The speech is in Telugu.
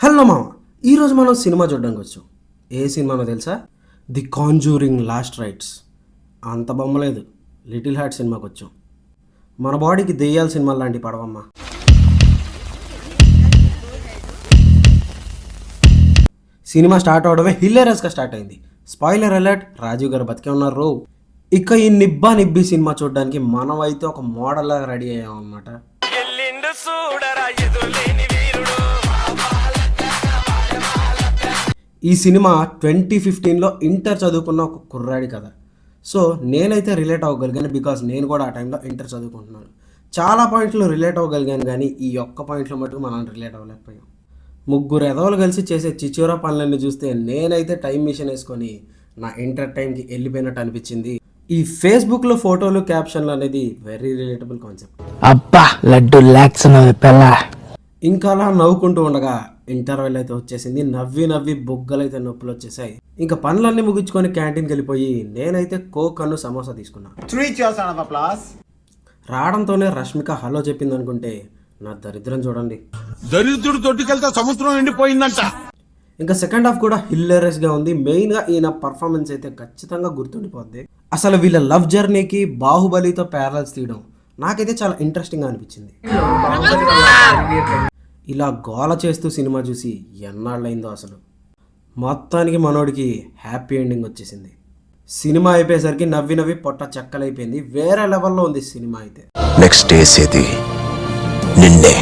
హలో మామ, ఈరోజు మనం సినిమా చూడడానికి వచ్చాం. ఏ సినిమానో తెలుసా? The Conjuring last rights. అంత బొమ్మలేదు, లిటిల్ హార్ట్ సినిమాకి వచ్చాం. మన బాడీకి దెయ్యాల సినిమా లాంటి పడవమ్మా. సినిమా స్టార్ట్ అవడమే హిల్లేరియస్గా స్టార్ట్ అయింది. స్పాయిలర్ అలర్ట్, రాజీవ్ గారు బతికే ఉన్నారు. ఇక ఈ నిబ్బా నిబ్బి సినిమా చూడడానికి మనం అయితే ఒక మోడల్ లాగా రెడీ అయ్యాం అన్నమాట. ఈ సినిమా 2015లో ఇంటర్ చదువుకున్న ఒక కుర్రాడి కథ. సో నేనైతే రిలేట్ అవ్వగలిగాను, బికాస్ నేను కూడా ఆ టైంలో ఇంటర్ చదువుకుంటున్నాను. చాలా పాయింట్లు రిలేట్ అవ్వగలిగాను, కానీ ఈ ఒక్క పాయింట్లో మటుకు మనం రిలేట్ అవ్వలేకపోయాం. ముగ్గురు ఎదవలు కలిసి చేసే చిచోరా పనులన్నీ చూస్తే నేనైతే టైం మిషన్ వేసుకొని నా ఇంటర్ టైంకి వెళ్ళిపోయినట్టు అనిపించింది. ఈ ఫేస్బుక్లో ఫోటోలు క్యాప్షన్లు అనేది వెరీ రిలేటబుల్ కాన్సెప్ట్. అబ్బా లడ్డు లాక్స్ పెళ్ళ. ఇంకా అలా నవ్వుకుంటూ ఉండగా ఇంటర్వెల్ అయితే వచ్చేసింది. నవ్వి నవ్వి బొగ్గలు అయితే నొప్పులు వచ్చేసాయి. ఇంకా పనులన్నీ ముగించుకొని క్యాంటీన్కి వెళ్ళిపోయి నేనైతే కోక్ అను సమోసా తీసుకున్నా. రావడంతోనే రష్మిక హలో చెప్పింది అనుకుంటే నా దరిద్రం చూడండి. దరిద్రుడు తొట్టికెళ్తే సముద్రం ఎండిపోయిందంట. ఇంకా సెకండ్ హాఫ్ కూడా హిల్లేరియస్గా ఉంది. మెయిన్గా ఈయన పర్ఫార్మెన్స్ అయితే ఖచ్చితంగా గుర్తుండిపోద్ది. అసలు వీళ్ళ లవ్ జర్నీకి బాహుబలితో ప్యారల్స్ తీయడం నాకైతే చాలా ఇంట్రెస్టింగ్గా అనిపించింది. ఇలా గోల చేస్తూ సినిమా చూసి ఎన్నాళ్ళైందో అసలు. మొత్తానికి మనోడికి హ్యాపీ ఎండింగ్ వచ్చేసింది. సినిమా అయిపోయేసరికి నవ్వి నవ్వి పొట్ట చెక్కలైపోయింది. వేరే లెవెల్లో ఉంది సినిమా అయితే. నెక్స్ట్ వేసేది నిన్నే.